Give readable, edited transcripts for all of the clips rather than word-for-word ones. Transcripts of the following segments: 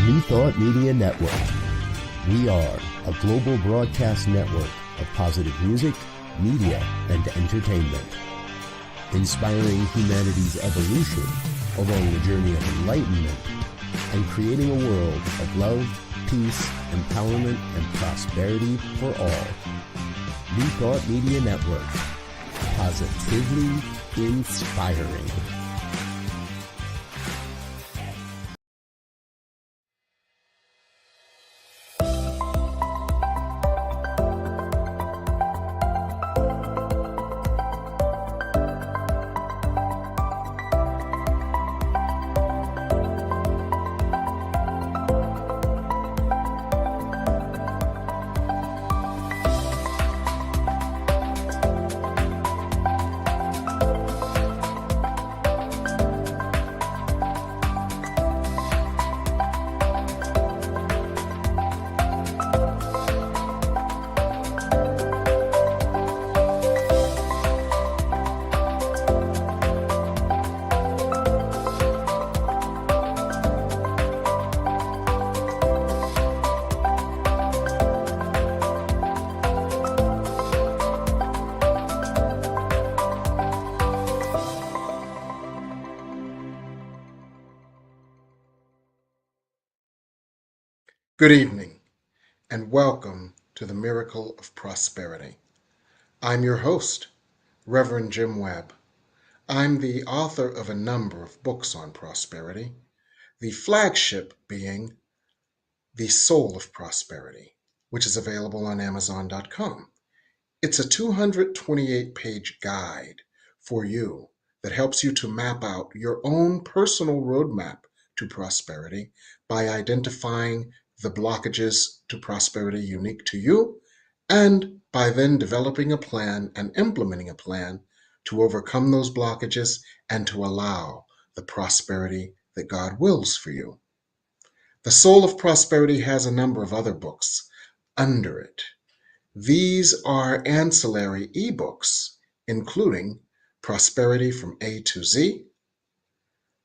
New Thought Media Network. We are a global broadcast network of positive music, media, and entertainment, inspiring humanity's evolution along the journey of enlightenment and creating a world of love, peace, empowerment, and prosperity for all. New Thought Media Network. Positively inspiring. Good evening, and welcome to the Miracle of Prosperity. I'm your host, Reverend Jim Webb. I'm the author of a number of books on prosperity, the flagship being The Soul of Prosperity, which is available on Amazon.com. It's a 228-page guide for you that helps you to map out your own personal roadmap to prosperity by identifying the blockages to prosperity unique to you, and by then developing a plan and implementing a plan to overcome those blockages and to allow the prosperity that God wills for you. The Soul of Prosperity has a number of other books under it. These are ancillary ebooks, including Prosperity from A to Z,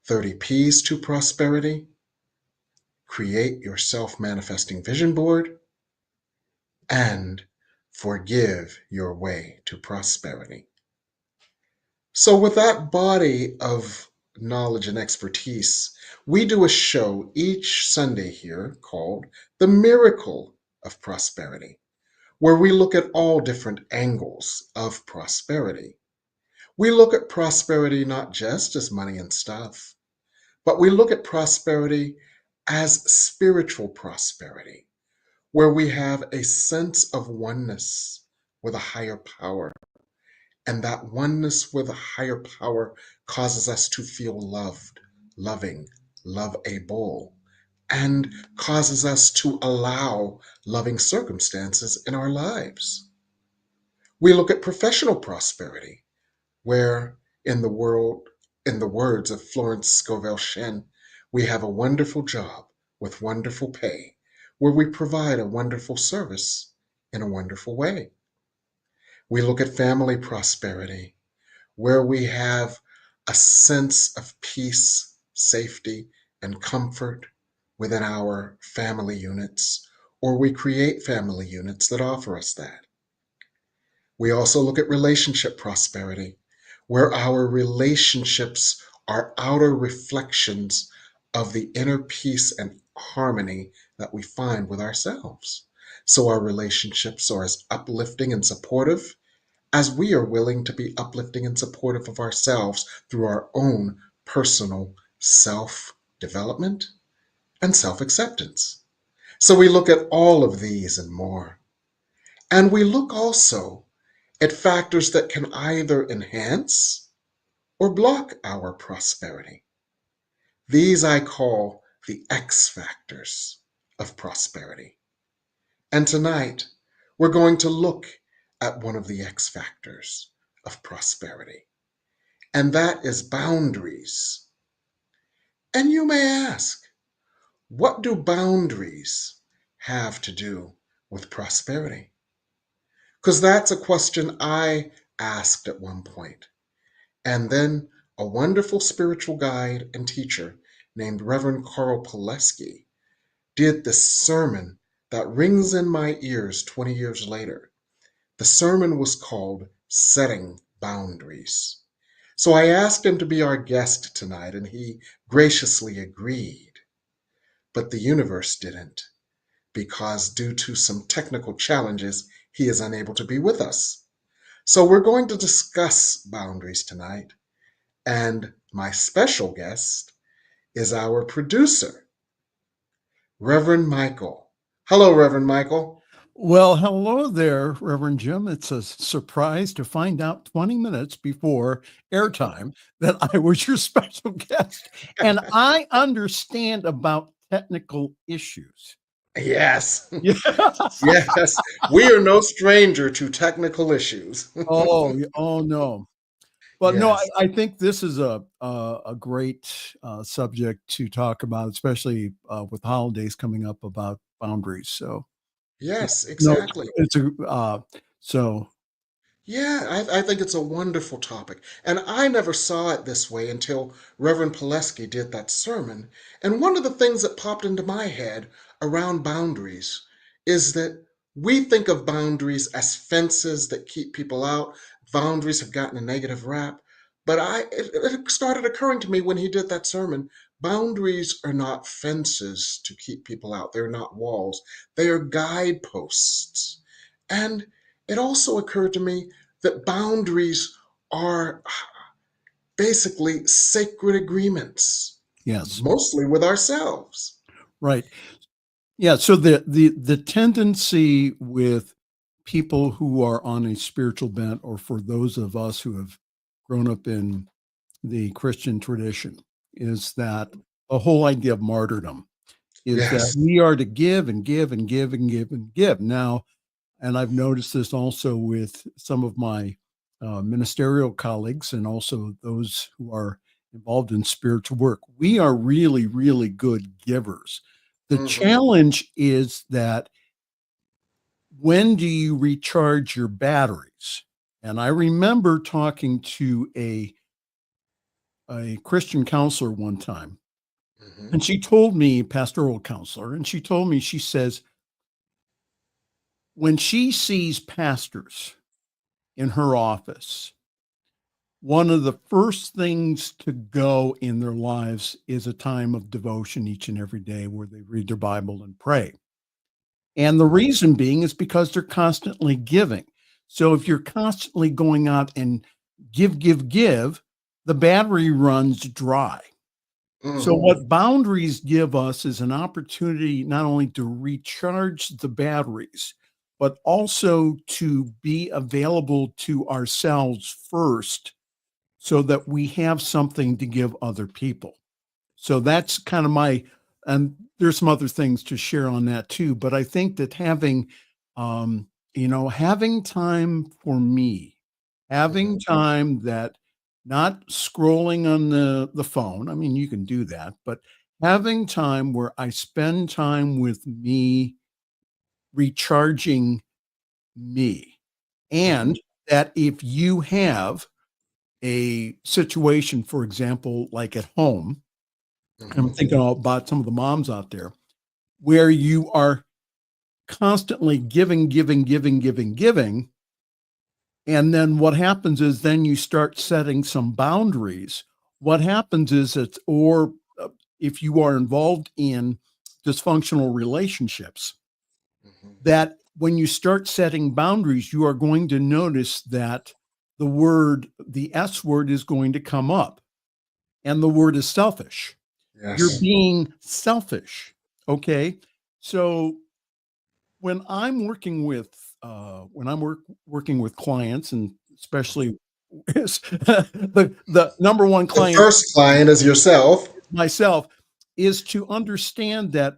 30 P's to Prosperity, Create Your Self-Manifesting Vision Board, and Forgive Your Way to Prosperity. So with that body of knowledge and expertise, we do a show each Sunday here called The Miracle of Prosperity, where we look at all different angles of prosperity. We look at prosperity not just as money and stuff, but we look at prosperity as spiritual prosperity, where we have a sense of oneness with a higher power. And that oneness with a higher power causes us to feel loved, loving, lovable, and causes us to allow loving circumstances in our lives. We look at professional prosperity, where in the words of Florence Scovel Shinn, we have a wonderful job with wonderful pay, where we provide a wonderful service in a wonderful way. We look at family prosperity, where we have a sense of peace, safety, and comfort within our family units, or we create family units that offer us that. We also look at relationship prosperity, where our relationships are outer reflections of the inner peace and harmony that we find with ourselves. So our relationships are as uplifting and supportive as we are willing to be uplifting and supportive of ourselves through our own personal self-development and self-acceptance. So we look at all of these and more. And we look also at factors that can either enhance or block our prosperity. These I call the X factors of prosperity. And tonight, we're going to look at one of the X factors of prosperity, and that is boundaries. And you may ask, what do boundaries have to do with prosperity? Because that's a question I asked at one point. And then a wonderful spiritual guide and teacher named Reverend Poleskey did this sermon that rings in my ears 20 years later. The sermon was called Setting Boundaries. So I asked him to be our guest tonight, and he graciously agreed. But the universe didn't, because due to some technical challenges, he is unable to be with us. So we're going to discuss boundaries tonight, and my special guest is our producer, Reverend Michael. Hello, Reverend Michael. Well, hello there, Reverend Jim. It's a surprise to find out 20 minutes before airtime that I was your special guest. And I understand about technical issues. Yes, Yeah. yes, we are no stranger to technical issues. Oh no. But no, Yes, I think this is a great subject to talk about, especially with holidays coming up about boundaries. So yes, no, exactly. it's a so Yeah, I think it's a wonderful topic. And I never saw it this way until Reverend Poleskey did that sermon. And one of the things that popped into my head around boundaries is that we think of boundaries as fences that keep people out. Boundaries have gotten a negative rap. But it started occurring to me when he did that sermon. Boundaries are not fences to keep people out. They're not walls. They are guideposts. And it also occurred to me that boundaries are basically sacred agreements, yes, mostly with ourselves. right. Yeah, so the tendency with people who are on a spiritual bent, or for those of us who have grown up in the Christian tradition, is that the whole idea of martyrdom is that Yes. we are to give and give and give and give and give. Now, and I've noticed this also with some of my ministerial colleagues and also those who are involved in spiritual work. We are really, really good givers. The Hmm. challenge is that when do you recharge your batteries? And I remember talking to a Christian counselor one time, Hmm. and she told me, pastoral counselor, and she told me, she says, when she sees pastors in her office, one of the first things to go in their lives is a time of devotion each and every day where they read their Bible and pray. And the reason being is because they're constantly giving. So if you're constantly going out and give, give, give, the battery runs dry. So Hmm. what boundaries give us is an opportunity not only to recharge the batteries, but also to be available to ourselves first so that we have something to give other people. So that's kind of my, and there's some other things to share on that too. But I think that having, um, having time for me, Hmm. having time that not scrolling on the phone. I mean, you can do that, but having time where I spend time with me, recharging me, Hmm. and that if you have a situation, for example, like at home, I'm Hmm. thinking about some of the moms out there where you are constantly giving, giving, giving, giving, giving. And then what happens is then you start setting some boundaries. What happens is it's, or if you are involved in dysfunctional relationships, Hmm. that when you start setting boundaries, you are going to notice that the S word is going to come up, and the word is selfish. You're Yes. being selfish. Okay. So when I'm working with clients, and especially the number one The client first client is yourself. myself, is to understand that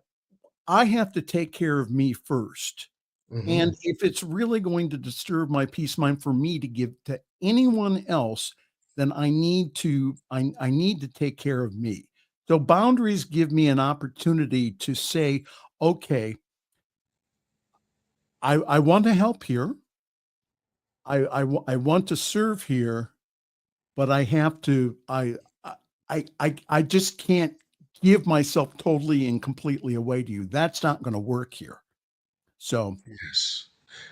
I have to take care of me first. Hmm. And if it's really going to disturb my peace of mind for me to give to anyone else, then I need to take care of me. So boundaries give me an opportunity to say, okay, I want to help here. I want to serve here, but I have to, I just can't give myself totally and completely away to you. That's not going to work here. So, Yes,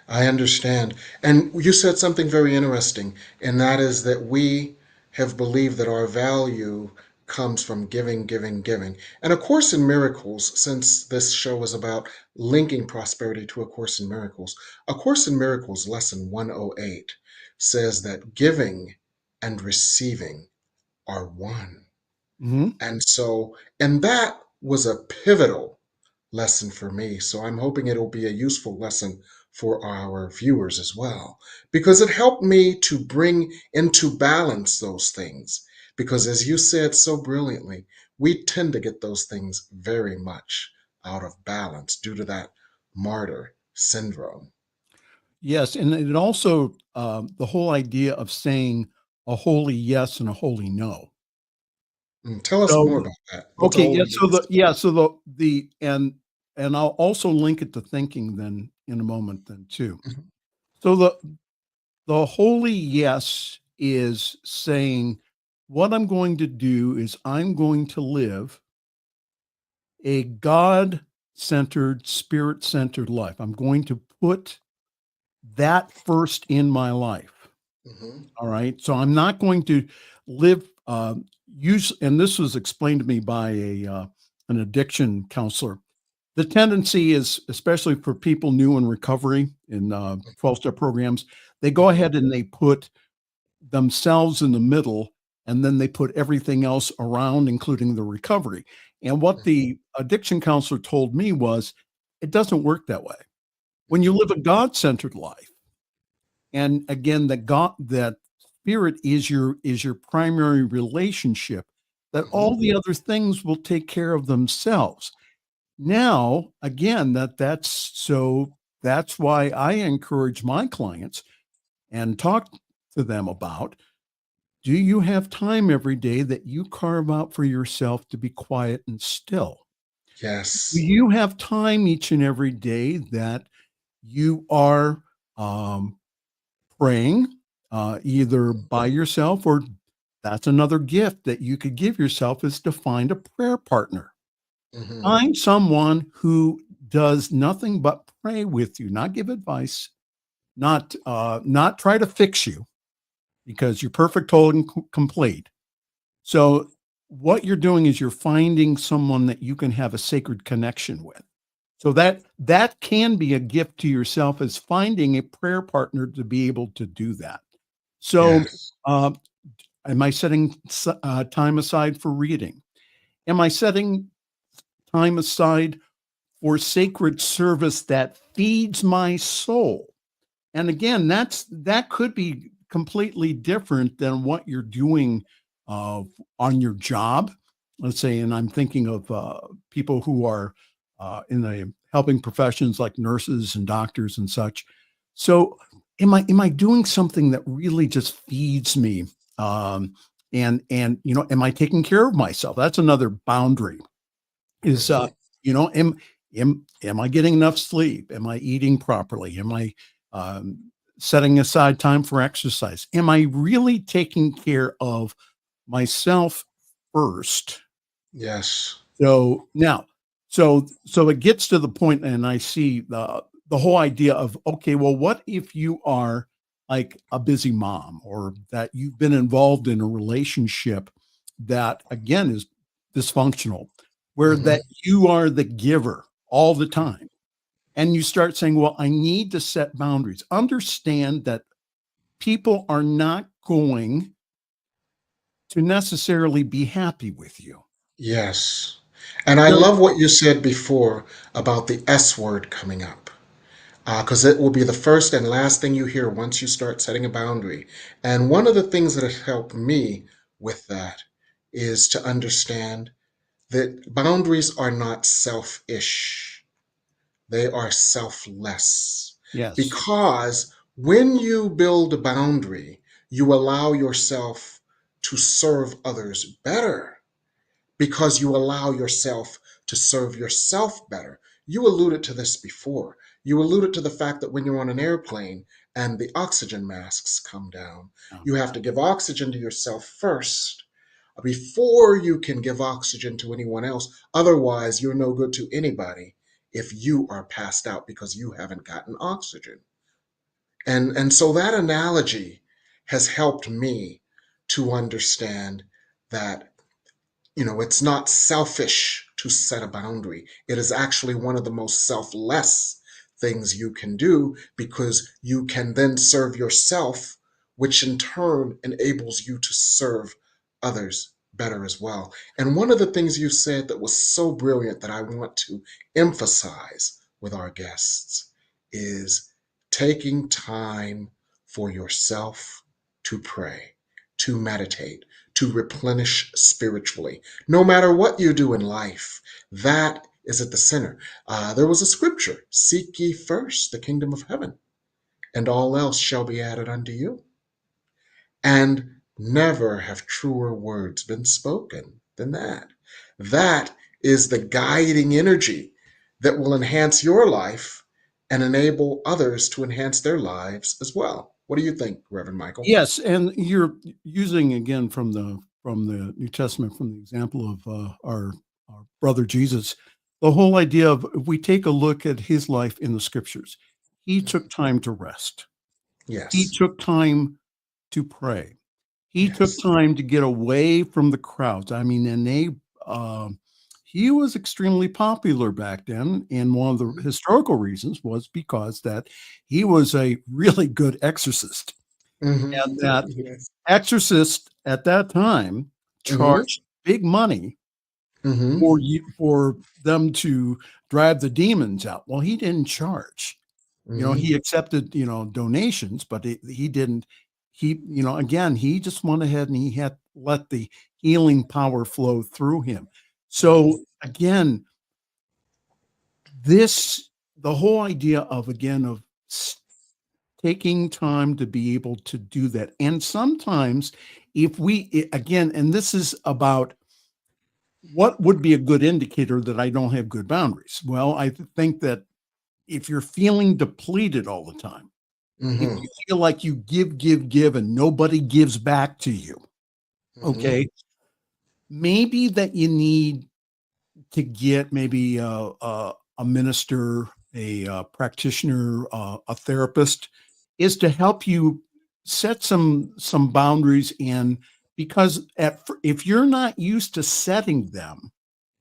I understand. And you said something very interesting, and that is that we have believed that our value comes from giving, giving, giving. And A Course in Miracles, since this show is about linking prosperity to A Course in Miracles, A Course in Miracles, lesson 108, says that giving and receiving are one. mhm. And that was a pivotal lesson for me. So I'm hoping it'll be a useful lesson for our viewers as well, because it helped me to bring into balance those things. Because as you said so brilliantly, we tend to get those things very much out of balance due to that martyr syndrome. Yes, and it also the whole idea of saying a holy yes and a holy no. Tell us So more about that. What's a okay, yeah, holy so yes? the and I'll also link it to thinking then in a moment then too. Mhm, So the holy yes is saying what I'm going to do is I'm going to live a God-centered, spirit-centered life. I'm going to put that first in my life. mhm, All right. So I'm not going to live use, and this was explained to me by an addiction counselor. The tendency is, especially for people new in recovery in 12-step programs, they go mhm, ahead and they put themselves in the middle, and then they put everything else around, including the recovery. And what mhm, the addiction counselor told me was, it doesn't work that way. When you mhm, live a God-centered life, and again, that spirit is your primary relationship, that mhm. all the other things will take care of themselves. Now, again, that's why I encourage my clients and talk to them about, do you have time every day that you carve out for yourself to be quiet and still? Do Yes. you have time each and every day that you are um, praying, either by yourself, or that's another gift that you could give yourself, is to find a prayer partner. Mhm. Find someone who does nothing but pray with you, not give advice, not try to fix you, because you're perfect, whole, and complete. So what you're doing is you're finding someone that you can have a sacred connection with. So that can be a gift to yourself, as finding a prayer partner to be able to do that. So, Yes. uh, am I setting time aside for reading? Am I setting time aside for sacred service that feeds my soul? And again, that could be completely different than what you're doing uh, on your job. Let's say, and I'm thinking of people who are in the helping professions like nurses and doctors and such. So, am I doing something that really just feeds me? Um, and am I taking care of myself? That's another boundary. Is Mhm. am I getting enough sleep? Am I eating properly? Am I setting aside time for exercise? Am I really taking care of myself first? Yes. So now, so it gets to the point, and I see the whole idea of, okay, well, what if you are like a busy mom, or that you've been involved in a relationship that again is dysfunctional, where Mhm. that you are the giver all the time, and you start saying, well, I need to set boundaries. Understand that people are not going to necessarily be happy with you. Yes. And I So love what you said before about the S word coming up, because it will be the first and last thing you hear once you start setting a boundary. And one of the things that has helped me with that is to understand that boundaries are not selfish, they are selfless. yes, Because when you build a boundary, you allow yourself to serve others better, because you allow yourself to serve yourself better. You alluded to this before. You alluded to the fact that when you're on an airplane and the oxygen masks come down, um, you have to give oxygen to yourself first, before you can give oxygen to anyone else. Otherwise, you're no good to anybody if you are passed out because you haven't gotten oxygen. And so that analogy has helped me to understand that, it's not selfish to set a boundary. It is actually one of the most selfless things you can do, because you can then serve yourself, which in turn enables you to serve others better as well. And one of the things you said that was so brilliant that I want to emphasize with our guests is taking time for yourself to pray, to meditate, to replenish spiritually. No matter what you do in life, that is at the center. There was a scripture: seek ye first the kingdom of heaven, and all else shall be added unto you. And never have truer words been spoken than that. That is the guiding energy that will enhance your life and enable others to enhance their lives as well. What do you think, Reverend Michael? Yes, and you're using again from the New Testament, from the example of our brother Jesus, the whole idea of, if we take a look at his life in the scriptures, he took time to rest. He Yes. took time to pray. He took Yes. time to get away from the crowds. I mean, and he was extremely popular back then. And one of the historical reasons was because that he was a really good exorcist. And that Yes. exorcists at that time Mm-hmm. charged big money Mm-hmm. for them to drive the demons out. Well, he didn't charge. Mm-hmm. He accepted, donations, but he didn't. Again, he just went ahead and he had let the healing power flow through him. So again, the whole idea of, again, of taking time to be able to do that. And sometimes again, and this is about what would be a good indicator that I don't have good boundaries. Well, I think that if you're feeling depleted all the time, if Mm-hmm. you feel like you give, and nobody gives back to you, Mm-hmm. okay, maybe that you need to get maybe a minister, a practitioner, a therapist, is to help you set some boundaries in, because if you're not used to setting them,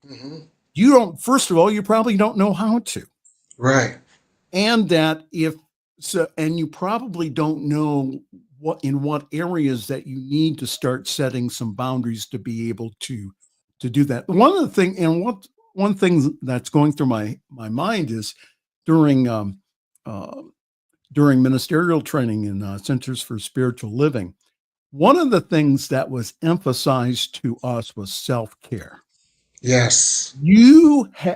Mm-hmm. you don't. First of all, you probably don't know how to, Right. and that if so, and you probably don't know what areas that you need to start setting some boundaries to be able to do that. One thing that's going through my mind is during uh, during ministerial training in Centers for Spiritual Living, one of the things that was emphasized to us was self-care. Yes.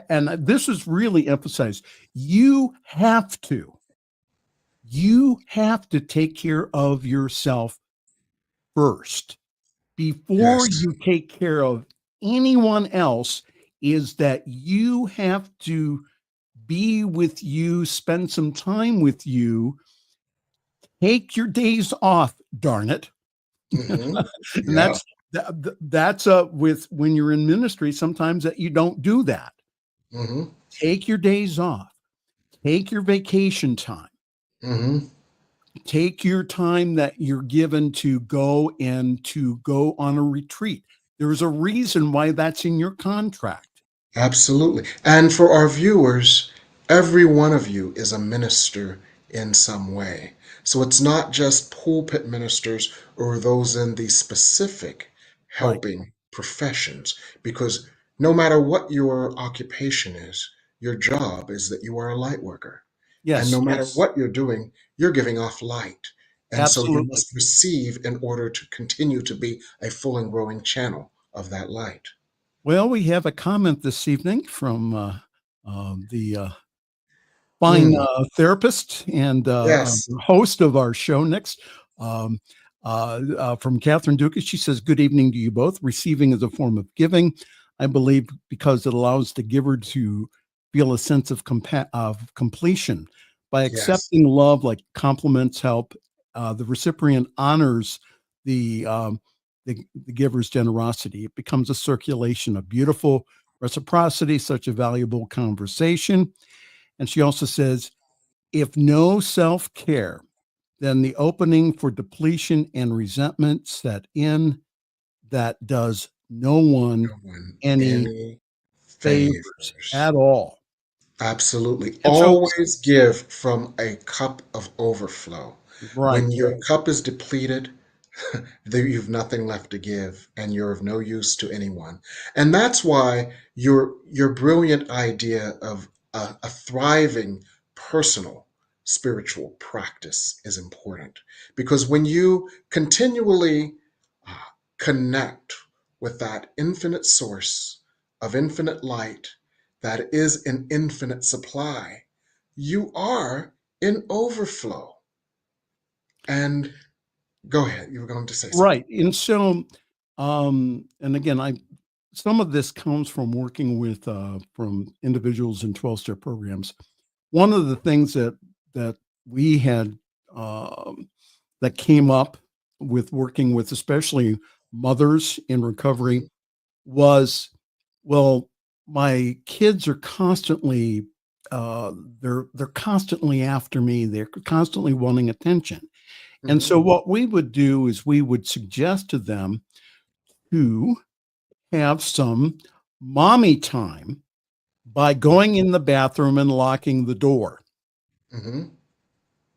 And this is really emphasized, you have to take care of yourself first before Yes. you take care of anyone else. Is that you have to be with you, spend some time with you, take your days off, darn it. Mm-hmm. And Yeah. that's with when you're in ministry, sometimes that you don't do that. Mm-hmm. Take your days off, take your vacation time, Mm-hmm. take your time that you're given to go on a retreat. There's a reason why that's in your contract. Absolutely. And for our viewers, every one of you is a minister in some way. So it's not just pulpit ministers or those in the specific Right. helping professions, because no matter what your occupation is, your job is that you are a light worker. And no Yes, matter what you're doing, you're giving off light. And so you absolutely. must receive in order to continue to be a full and growing channel of that light. Well, we have a comment this evening from the fine Mm, therapist and yes. host of our show next. Um, from Catherine Dukas. She says, "Good evening to you both. Receiving is a form of giving, I believe, because it allows the giver to feel a sense of completion. By Yes. accepting love like compliments, help, the recipient honors the the giver's generosity. It becomes a circulation of beautiful reciprocity, such a valuable conversation. And she also says, if no self-care, then the opening for depletion and resentment set in that does no one No one any any favors favors. at all. Absolutely. And so, Always give from a cup of overflow. right, When your cup is depleted, you've nothing left to give, and you're of no use to anyone. And that's why your brilliant idea of a thriving personal spiritual practice is important. Because when you continually uh, connect with that infinite source of infinite light that is an infinite supply, you are in overflow. And go ahead, you were going to say something. right. And so, and again, some of this comes from working with from individuals in 12-step programs. One of the things that we had that came up with working with especially mothers in recovery was, well, my kids are constantly they're constantly after me. They're constantly wanting attention. And Mhm, so what we would do is we would suggest to them to have some mommy time by going in the bathroom and mhm,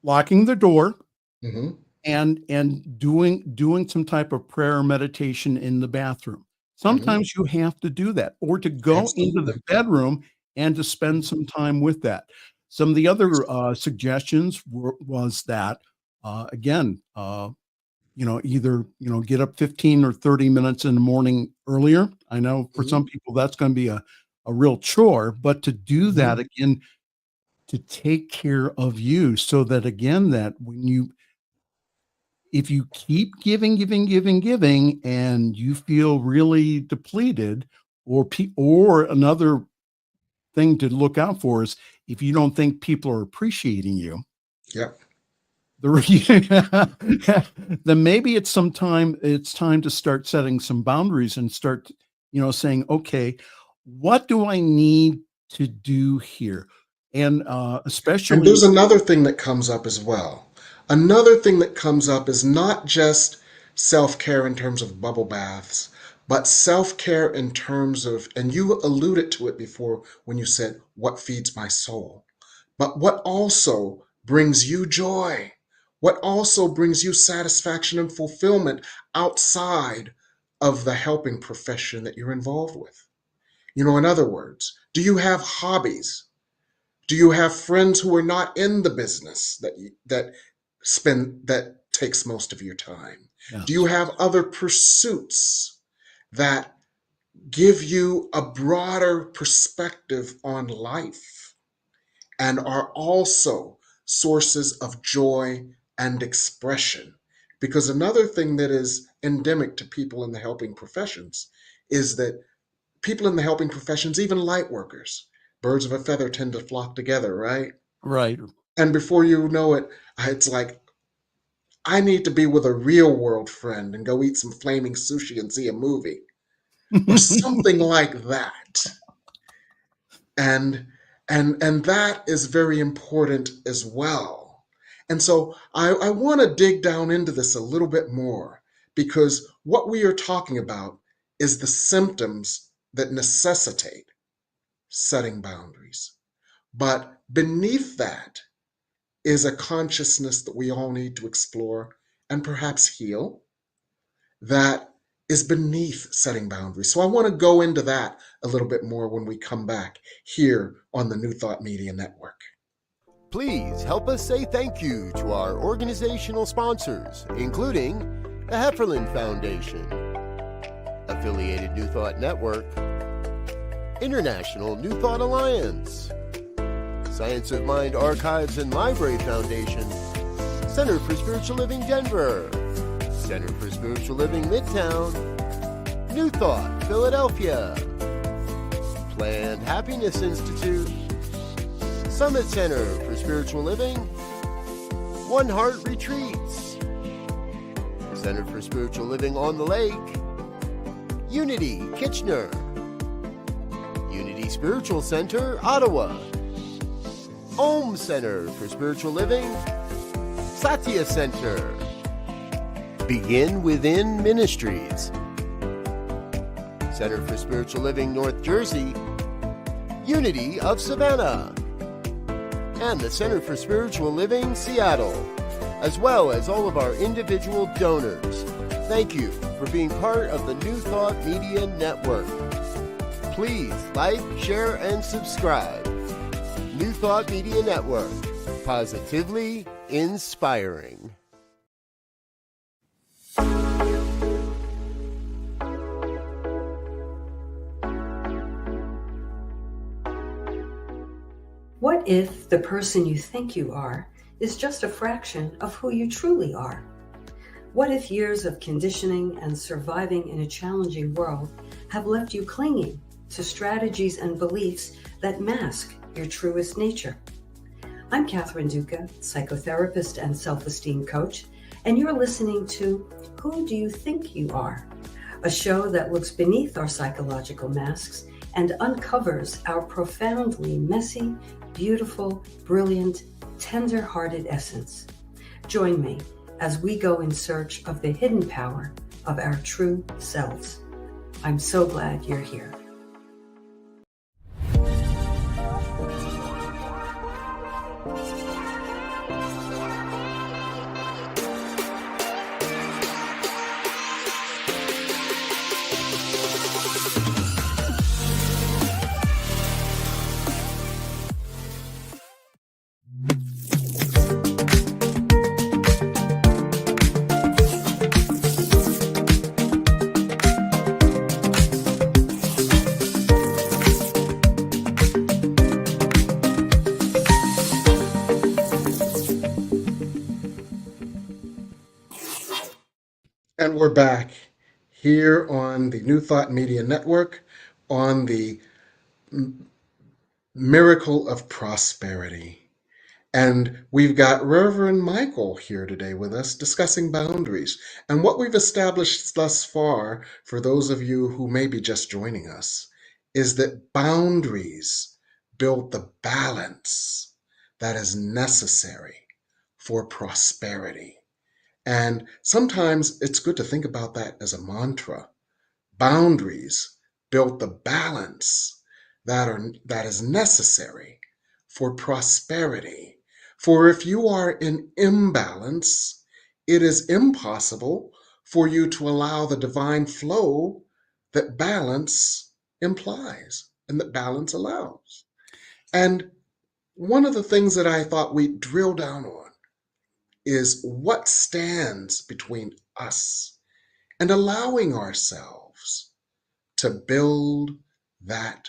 locking the door mhm. and doing some type of prayer or meditation in the bathroom. Mhm. Sometimes you have to do that, or to go into the Absolutely. bedroom and to spend Mhm. some time with that. Some of the other suggestions was that again, either get up 15 or 30 minutes in the morning earlier. I know for some Mhm. people that's going to be a real chore, but to do that Mhm. again, to take care of you, so that again, that if you keep giving, and you feel really depleted, or another thing to look out for is if you don't think people are appreciating you, Yep. then maybe it's time to start setting some boundaries and start, saying, okay, what do I need to do here? And And especially, there's another thing that comes up as well. Another thing that comes up is not just self-care in terms of bubble baths, but self-care in terms of, and you alluded to it before when you said, what feeds my soul? But what also brings you joy? What also brings you satisfaction and fulfillment outside of the helping profession that you're involved with? In other words, do you have hobbies? Do you have friends who are not in the business that takes most of your time? Do you yes, have other pursuits that give you a broader perspective on life and are also sources of joy and expression? Because another thing that is endemic to people in the helping professions is that people in the helping professions, even light workers, birds of a feather tend to flock together, right? right. And before you know it, it's like, I need to be with a real world friend and go eat some flaming sushi and see a movie or something like that. And and that is very important as well. And so I want to dig down into this a little bit more, because what we are talking about is the symptoms that necessitate setting boundaries. But beneath that is a consciousness that we all need to explore and perhaps heal, that is beneath setting boundaries. So I want to go into that a little bit more when we come back here on the New Thought Media Network. Please help us say thank you to our organizational sponsors, including the Hefferland Foundation, Affiliated New Thought Network, International New Thought Alliance, Science of Mind Archives and Library Foundation, Center for Spiritual Living Denver, Center for Spiritual Living Midtown, New Thought Philadelphia, Planned Happiness Institute, Summit Center for Spiritual Living, One Heart Retreats, Center for Spiritual Living on the Lake, Unity, Kitchener, Unity Spiritual Center, Ottawa, Om Center for Spiritual Living, Satya Center, Begin Within Ministries, Center for Spiritual Living, North Jersey, Unity of Savannah, and the Center for Spiritual Living, Seattle, as well as all of our individual donors. Thank you for being part of the New Thought Media Network. Please like, share, and subscribe. New Thought Media Network, positively inspiring. What if the person you think you are is just a fraction of who you truly are? What if years of conditioning and surviving in a challenging world have left you clinging to strategies and beliefs that mask your truest nature? I'm Catherine Duca, psychotherapist and self-esteem coach, and you're listening to Who Do You Think You Are? A show that looks beneath our psychological masks and uncovers our profoundly messy, beautiful, brilliant, tender-hearted essence. Join me as we go in search of the hidden power of our true selves. I'm so glad you're here. And we're back here on the New Thought Media Network on the Miracle of Prosperity. And we've got Reverend Michael here today with us discussing boundaries. And what we've established thus far, for those of you who may be just joining us, is that boundaries build the balance that is necessary for prosperity. And sometimes it's good to think about that as a mantra. Boundaries build the balance that is necessary for prosperity. For if you are in imbalance, it is impossible for you to allow the divine flow that balance implies and that balance allows. And one of the things that I thought we'd drill down on is what stands between us and allowing ourselves to build that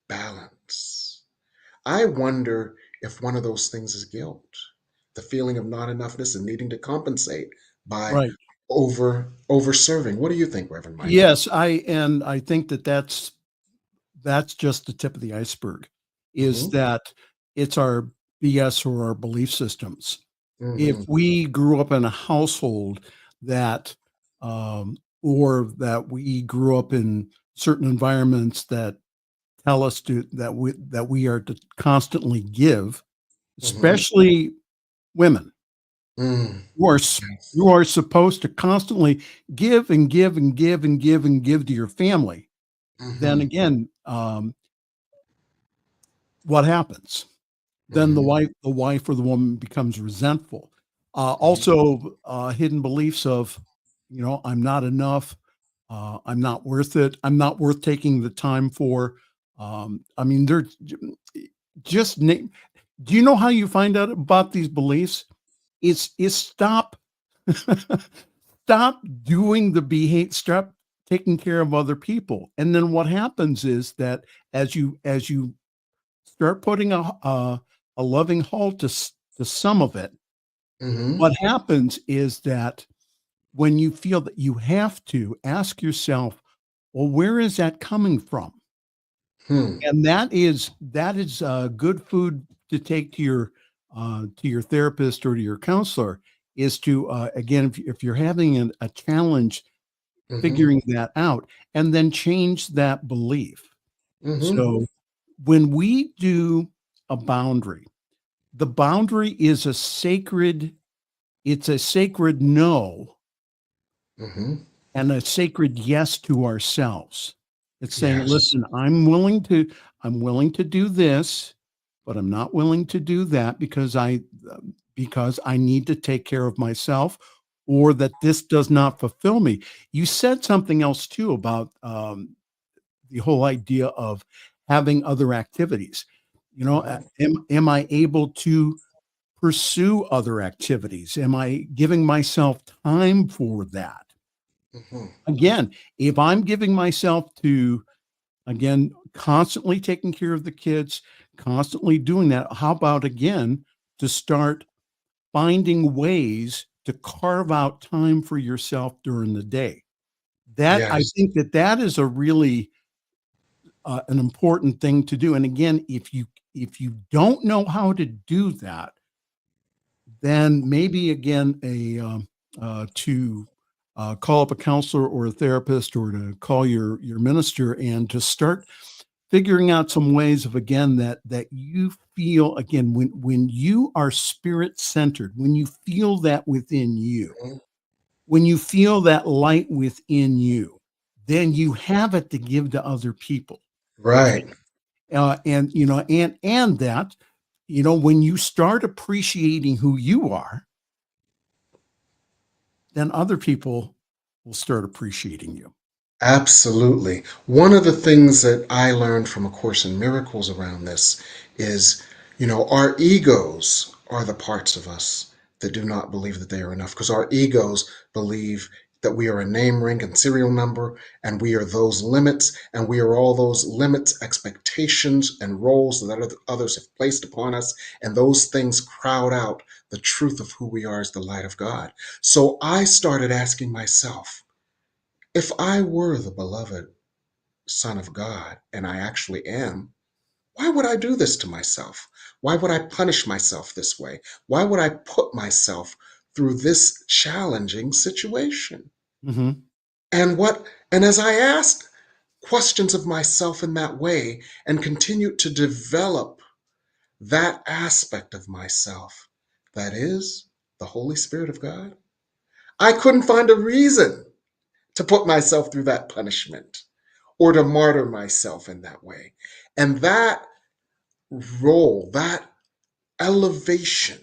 balance. I wonder if one of those things is guilt, the feeling of not enoughness and needing to compensate by over-serving. What do you think, Reverend Michael? Yes, I think that's just the tip of the iceberg, is that it's our BS or our belief systems. If we grew up in a household that, or that we grew up in certain environments that tell us that we are to constantly give, especially women, you are supposed to constantly give and give and give and give and give to your family. Then again, what happens? Then the wife or the woman becomes resentful. Also, hidden beliefs of, I'm not enough. I'm not worth it. I'm not worth taking the time for. They're just do you know how you find out about these beliefs? It's stop doing the behavior, stop taking care of other people. And then what happens is that as you start putting a loving halt to some of it, what happens is that when you feel that you have to ask yourself, well, where is that coming from? And that is good food to take to your therapist or to your counselor, is to, again, if you're having a challenge, Hmm. figuring that out and then change that belief. Hmm. So when we do a boundary, the boundary is it's a sacred no Hmm. and a sacred yes to ourselves. It's saying, Yes. listen, I'm willing to do this, but I'm not willing to do that because I need to take care of myself or that this does not fulfill me. You said something else too about the whole idea of having other activities. Hmm. Am I able to pursue other activities? Am I giving myself time for that? Hmm. Again, if I'm giving myself to, again, constantly taking care of the kids, constantly doing that, how about again to start finding ways to carve out time for yourself during the day? That I Yes. think that is a really an important thing to do. And again, if you don't know how to do that, then maybe again to call up a counselor or a therapist or to call your minister and to start figuring out some ways of again that you feel again when you are spirit centered, when you feel that within you, Mhm. when you feel that light within you, then you have it to give to other people. Okay. Right. And and that when you start appreciating who you are, then other people will start appreciating you. Absolutely. One of the things that I learned from A Course in Miracles around this is, our egos are the parts of us that do not believe that they are enough, because our egos believe that we are a name, rank, and serial number, and we are those limits, and we are all those limits, expectations, and roles that others have placed upon us, and those things crowd out the truth of who we are as the light of God. So I started asking myself, if I were the beloved Son of God, and I actually am, why would I do this to myself? Why would I punish myself this way? Why would I put myself through this challenging situation? Mhm. And as I asked questions of myself in that way and continued to develop that aspect of myself, that is the Holy Spirit of God, I couldn't find a reason to put myself through that punishment or to martyr myself in that way. And that role, that elevation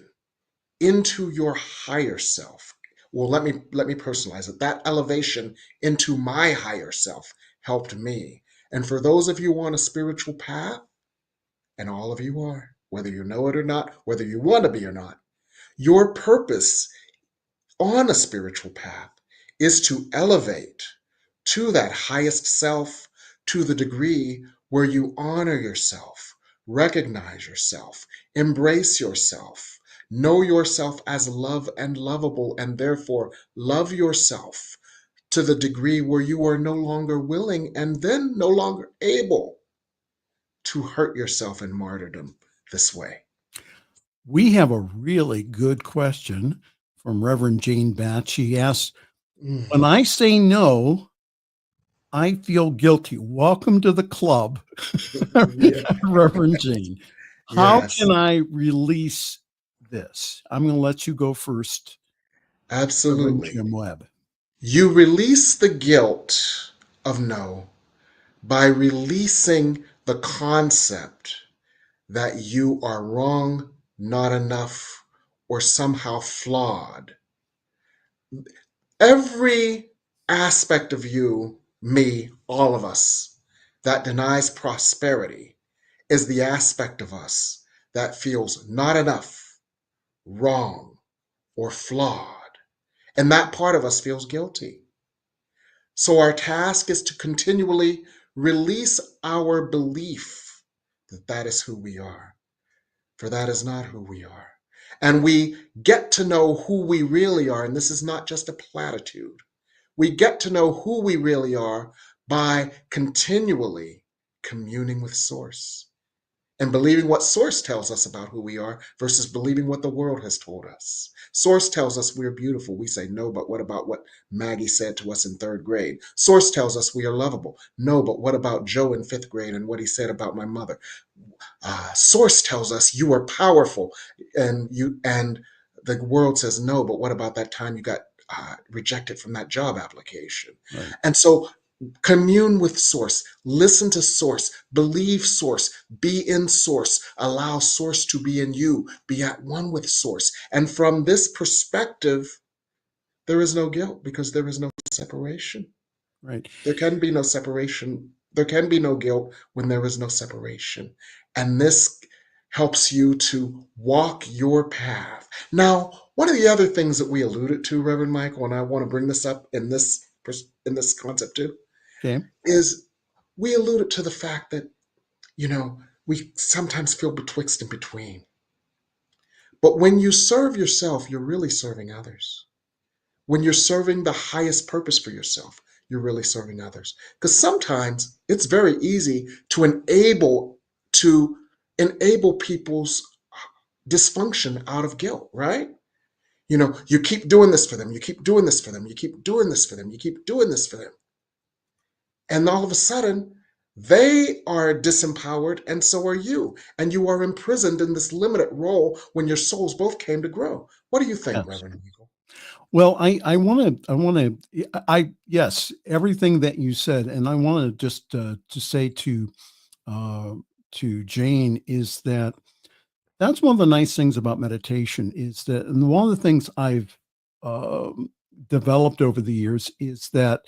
into your higher self, well, let me personalize it. That elevation into my higher self helped me. And for those of you on a spiritual path, and all of you are, whether you know it or not, whether you want to be or not, your purpose on a spiritual path is to elevate to that highest self, to the degree where you honor yourself, recognize yourself, embrace yourself, know yourself as love and lovable, and therefore love yourself to the degree where you are no longer willing and then no longer able to hurt yourself in martyrdom this way. We have a really good question from Reverend Jane Batch. She asks, when Mm. I say no, I feel guilty. Welcome to the club, Yeah. Reverend Jane. How Yes, can I release this? I'm going to let you go first, Reverend absolutely. Jim Webb. You release the guilt of no by releasing the concept that you are wrong, not enough, or somehow flawed. Every aspect of you, me, all of us, that denies prosperity is the aspect of us that feels not enough, wrong, or flawed. And that part of us feels guilty. So our task is to continually release our belief that that is who we are, for that is not who we are. And we get to know who we really are, and this is not just a platitude. We get to know who we really are by continually communing with Source. and believing what Source tells us about who we are versus believing what the world has told us. Source tells us we're beautiful. We say, no, but what about what Maggie said to us in third grade? Source tells us we are lovable. No, but what about Joe in fifth grade and what he said about my mother? Source tells us you are powerful, and the world says no, but what about that time you got rejected from that job application? Right. And so commune with Source, listen to Source, believe Source, be in Source, allow Source to be in you, be at one with Source. And from this perspective, there is no guilt because there is no separation. Right. There can be no separation. There can be no guilt when there is no separation. And this helps you to walk your path. Now, one of the other things that we alluded to, Reverend Michael, and I want to bring this up in this concept too, Okay. is we alluded to the fact that, we sometimes feel betwixt and between. But when you serve yourself, you're really serving others. When you're serving the highest purpose for yourself, you're really serving others. Because sometimes it's very easy to enable people's dysfunction out of guilt, right? You keep doing this for them, you keep doing this for them, you keep doing this for them, you keep doing this for them. And all of a sudden, they are disempowered, and so are you. And you are imprisoned in this limited role when your souls both came to grow. What do you think, Yes. Reverend Eagle? Well, yes, everything that you said, and I want to just to say to Jane is that that's one of the nice things about meditation is that, and one of the things I've developed over the years is that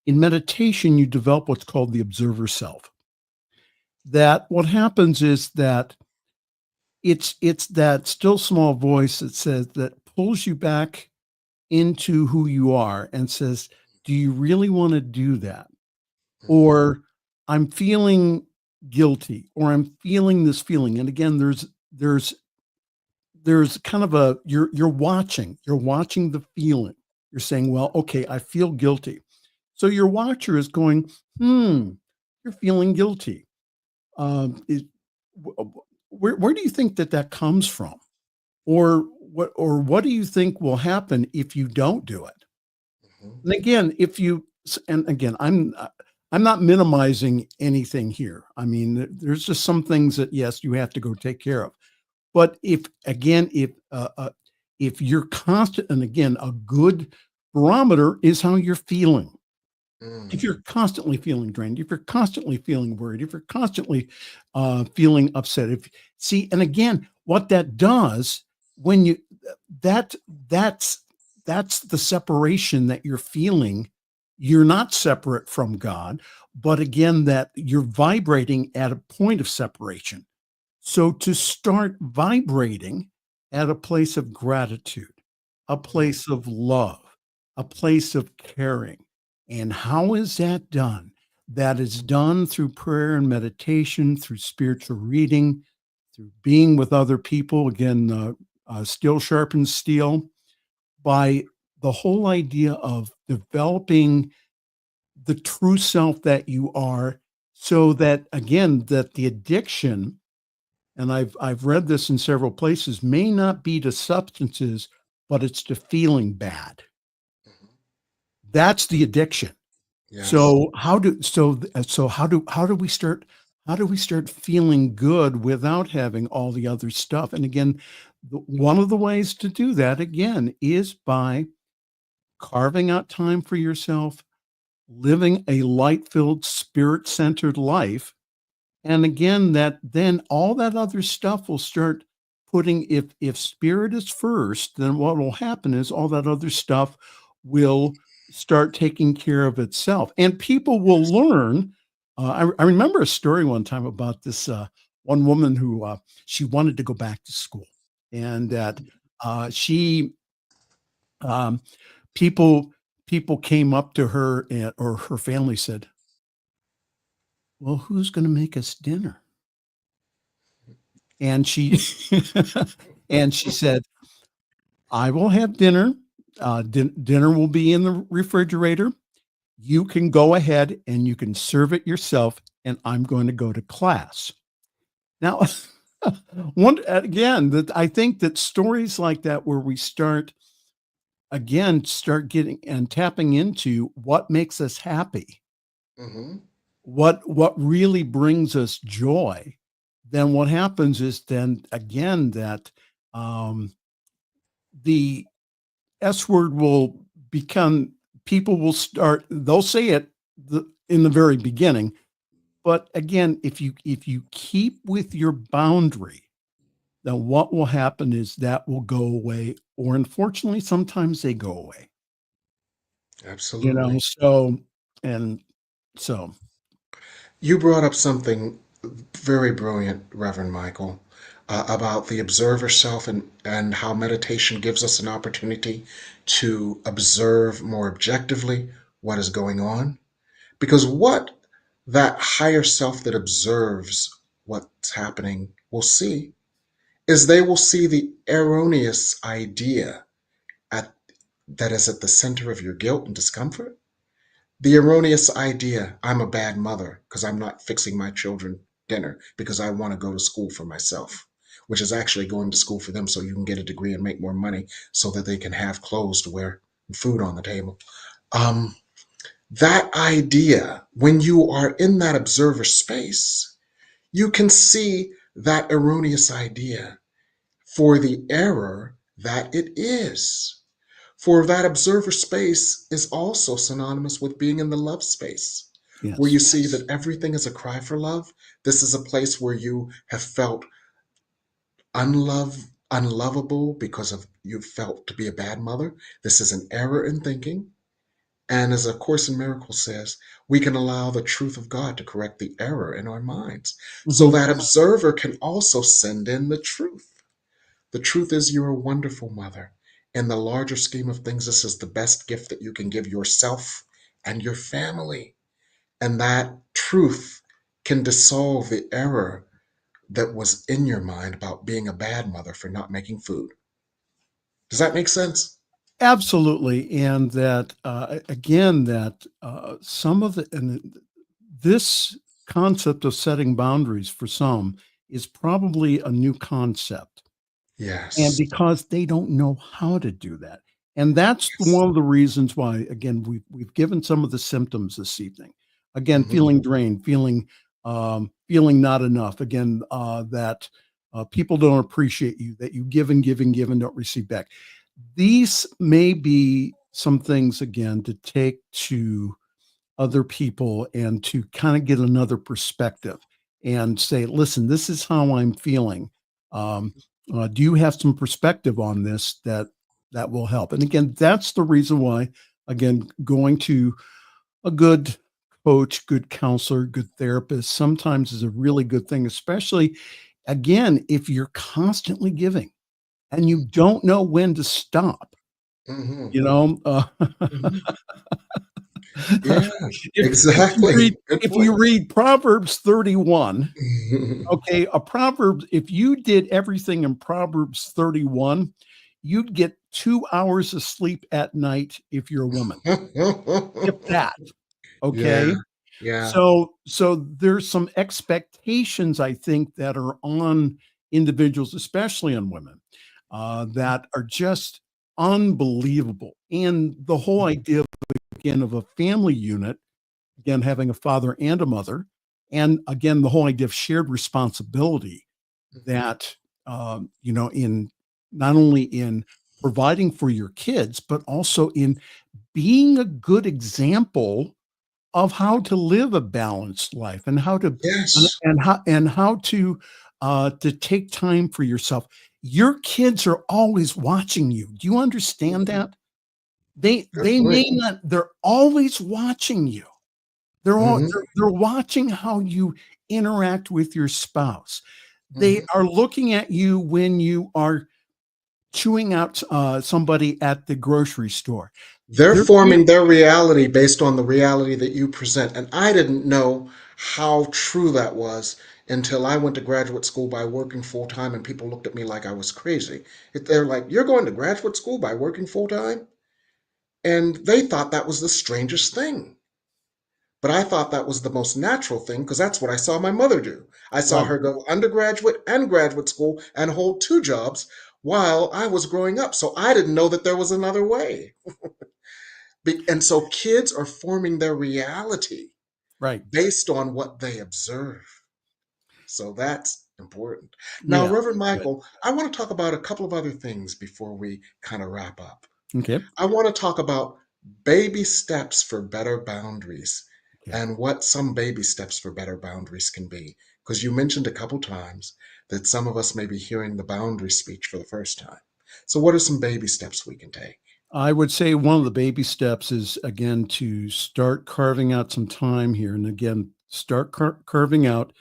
in meditation you develop what's called the observer self. That what happens is that it's that still small voice that pulls you back into who you are and says, do you really want to do that? Or I'm feeling guilty, or I'm feeling this feeling. And again, there's kind of you're watching the feeling. You're saying, well, okay, I feel guilty. So your watcher is going, you're feeling guilty. Where do you think that comes from? Or what do you think will happen if you don't do it? And again, I'm not minimizing anything here. I mean, there's just some things that, yes, you have to go take care of. But if you're constant, and again, a good barometer is how you're feeling. If you're constantly feeling drained, if you're constantly feeling worried, if you're constantly feeling upset, and again, what that does that's the separation that you're feeling. You're not separate from God, but again, that you're vibrating at a point of separation. So to start vibrating at a place of gratitude, a place of love, a place of caring. And how is that done? That is done through prayer and meditation, through spiritual reading, through being with other people. Again, steel sharpens steel, by the whole idea of developing the true self that you are, so that, again, that the addiction, and I've read this in several places, may not be to substances, but it's to feeling bad. That's the addiction. Yes. So how do we start feeling good without having all the other stuff? And again, one of the ways to do that, again, is by carving out time for yourself, living a light-filled, spirit-centered life. And again, that then all that other stuff will start putting, if spirit is first, then what will happen is all that other stuff will start taking care of itself. And people will learn. I remember a story one time about this one woman who she wanted to go back to school, and that people came up to her, or her family said, well, who's going to make us dinner? And she and she said, I will have dinner. Dinner will be in the refrigerator. You can go ahead and you can serve it yourself, and I'm going to go to class. Now, one again, that I think that stories like that where we start getting and tapping into what makes us happy, Hmm. what really brings us joy, then what happens is then again that um, the S word will become people will start they'll say it in the very beginning, but again if you keep with your boundary, then what will happen is that will go away, or unfortunately sometimes they go away, Absolutely. so and so You brought up something very brilliant, Reverend Michael, about the observer self and how meditation gives us an opportunity to observe more objectively what is going on. Because what that higher self that observes what's happening will see is they will see the erroneous idea at, that is at the center of your guilt and discomfort. The erroneous idea, I'm a bad mother because I'm not fixing my children dinner because I want to go to school for myself, which is actually going to school for them so you can get a degree and make more money so that they can have clothes to wear and food on the table. Um, that idea, when you are in that observer space, you can see that erroneous idea for the error that it is. For that observer space is also synonymous with being in the love space, where you yes. see that everything is a cry for love. This is a place where you have felt unlovable because of you felt to be a bad mother. This is an error in thinking. And as A Course in Miracles says, we can allow the truth of God to correct the error in our minds. So Mhm. that observer can also send in the truth. The truth is, you're a wonderful mother. In the larger scheme of things, this is the best gift that you can give yourself and your family. And that truth can dissolve the error that was in your mind about being a bad mother for not making food. Does that make sense? Absolutely, and that again, that some of the and this concept of setting boundaries for some is probably a new concept, and Yes. because they don't know how to do that, and that's Yes. one of the reasons why. Again, we've given some of the symptoms this evening. Again, Hmm. feeling drained, feeling not enough. Again, that people don't appreciate you, that you give and give and give and don't receive back. These may be some things again to take to other people and to kind of get another perspective and say, listen, this is how I'm feeling. Um, do you have some perspective on this that will help? And again, that's the reason why, again, going to a good coach, good counselor, good therapist sometimes is a really good thing, especially again, if you're constantly giving and you don't know when to stop. Hmm. You know, Hmm. Yeah, if you read exactly. Good if you point. read Proverbs 31, okay, a proverb, if you did everything in Proverbs 31, you'd get 2 hours of sleep at night if you're a woman, if that, Yeah, okay? yeah. So there's some expectations I think that are on individuals, especially on women, that are just unbelievable, and the whole idea again of a family unit, again having a father and a mother, and again the whole idea of shared responsibility that in not only in providing for your kids but also in being a good example of how to live a balanced life and how to Yes. and how to take time for yourself. Your kids are always watching you. Do you understand Mhm. that? They Good they may point. not, they're always watching you. Mhm. They're watching how you interact with your spouse. They Mhm. are looking at you when you are chewing out somebody at the grocery store. They're They're forming their reality based on the reality that you present. And I didn't know how true that was until I went to graduate school by working full time and people looked at me like I was crazy. They're like, "You're going to graduate school by working full time?" And they thought that was the strangest thing. But I thought that was the most natural thing because that's what I saw my mother do. I saw Right. her go undergraduate and graduate school and hold two jobs while I was growing up. So I didn't know that there was another way. And so kids are forming their reality Right. based on what they observe. So that's important. Now, Yeah. Reverend Good. Michael, I want to talk about a couple of other things before we kind of wrap up. Okay. I want to talk about baby steps for better boundaries Okay. and what some baby steps for better boundaries can be. Because you mentioned a couple times that some of us may be hearing the boundary speech for the first time. So, what are some baby steps we can take? I would say one of the baby steps is, again, to start carving out some time here. And again, start carving out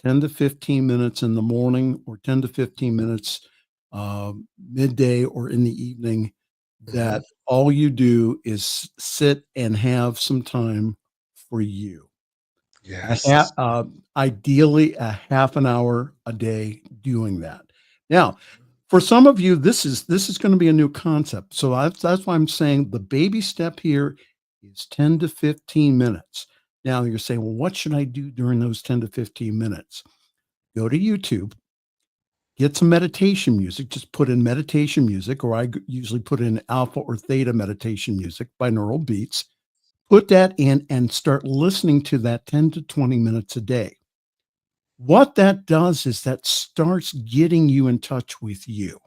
10 to 15 minutes in the morning or 10 to 15 minutes midday or in the evening, Hmm. that all you do is sit and have some time for you. Yes. Ideally, a half an hour a day doing that. Now, for some of you, this is going to be a new concept. So that's why I'm saying the baby step here is 10 to 15 minutes. Now you're saying, well, what should I do during those 10 to 15 minutes? Go to YouTube, get some meditation music, just put in meditation music, or usually put in alpha or theta meditation music by Neural Beats. Put that in and start listening to that 10 to 20 minutes a day. What that does is that starts getting you in touch with you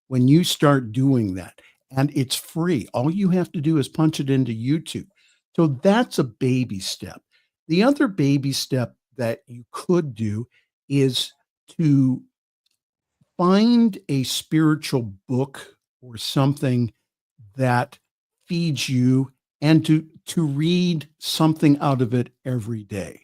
when you start doing that. And it's free. All you have to do is punch it into YouTube. So that's a baby step. The other baby step that you could do is to find a spiritual book or something that feeds you, and to read something out of it every day.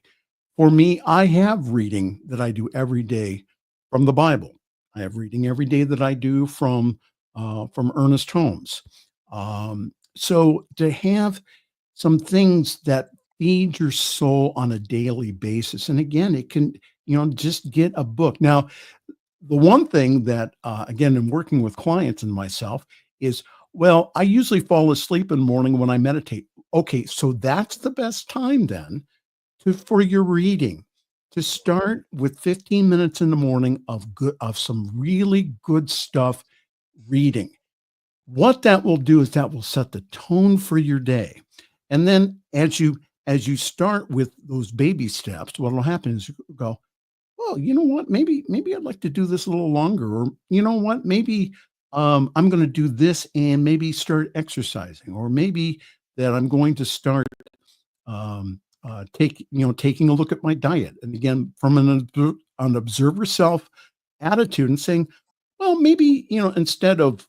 For me, I have reading that I do every day from the Bible. I have reading every day that I do from Ernest Holmes. So to have some things that feed your soul on a daily basis, and again, it can, just get a book. Now, the one thing that, again, in working with clients and myself is, well, I usually fall asleep in the morning when I meditate. Okay, so that's the best time then for your reading, to start with 15 minutes in the morning of some really good stuff reading. What that will do is that will set the tone for your day. And then as you start with those baby steps, what will happen is you go, well, you know what? Maybe I'd like to do this a little longer, or you know what? Maybe I'm going to do this and maybe start exercising, or maybe that I'm going to start taking a look at my diet, and again, from an observer self attitude, and saying, well, maybe instead of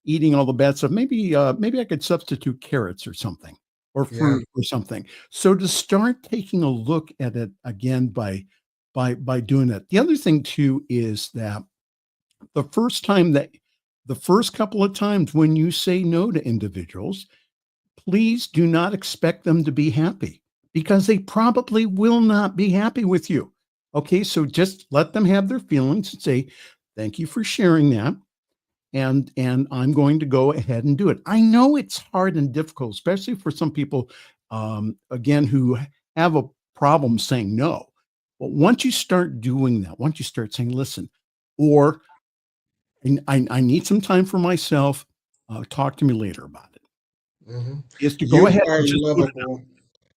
eating all the bad stuff, maybe I could substitute carrots or something, or Yeah. fruit or something. So to start taking a look at it again by doing that. The other thing too is that the first time that the first couple of times when you say no to individuals, please do not expect them to be happy, because they probably will not be happy with you. Okay, so just let them have their feelings and say, thank you for sharing that. And I'm going to go ahead and do it. I know it's hard and difficult, especially for some people, again, who have a problem saying no. But once you start doing that, once you start saying, listen, or I need some time for myself, talk to me later about it, Hmm. is to go You ahead are and just put it out. lovable.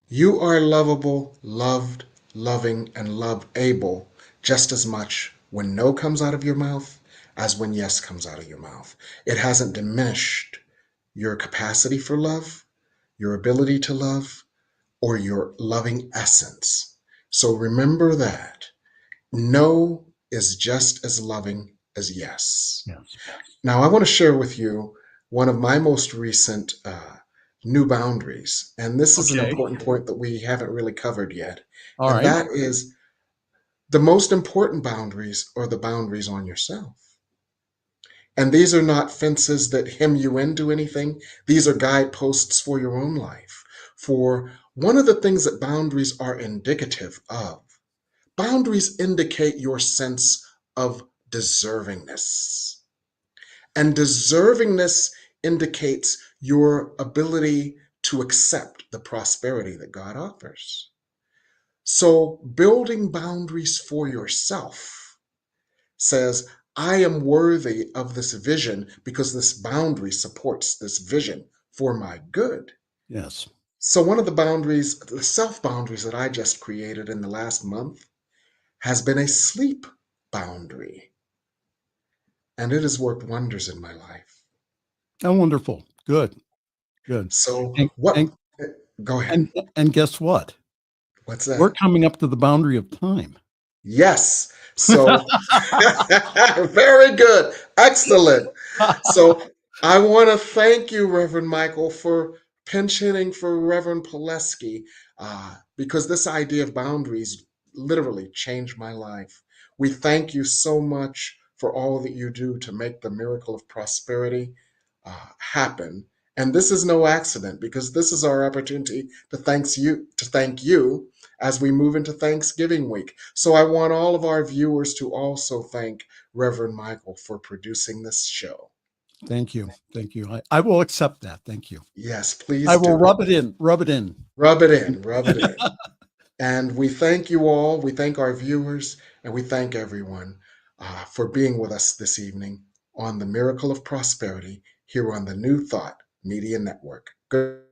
You are lovable, loved, loving, and love able just as much when no comes out of your mouth as when yes comes out of your mouth. It hasn't diminished your capacity for love, your ability to love, or your loving essence. So remember that no is just as loving as yes. Yes. Now, I want to share with you one of my most recent new boundaries. And this is an Okay. important point that we haven't really covered yet. All And right. that is the most important boundaries are the boundaries on yourself. And these are not fences that hem you into anything, these are guideposts for your own life. For one of the things that boundaries are indicative of, boundaries indicate your sense of deservingness. And deservingness indicates your ability to accept the prosperity that God offers. So building boundaries for yourself says, I am worthy of this vision because this boundary supports this vision for my good. Yes. So one of the boundaries, the self-boundaries that I just created in the last month has been a sleep boundary. And it has worked wonders in my life. Oh, wonderful. Good. Good. So And, what, and, go ahead. and guess what? What's We're that? coming up to the boundary of time. Yes. So very good. Excellent. So I want to thank you, Reverend Michael, for pinch hitting for Reverend Poleskey, because this idea of boundaries literally changed my life. We thank you so much for all that you do to make the miracle of prosperity happen. And this is no accident, because this is our opportunity to thank you as we move into Thanksgiving week. So I want all of our viewers to also thank Reverend Michael for producing this show. Thank you. Thank you. I will accept that. Thank you. Yes, I please will do. rub it in. Rub it in. Rub it in, rub it in. And we thank you all. We thank our viewers, and we thank everyone for being with us this evening on the Miracle of Prosperity here on the New Thought Media Network. Good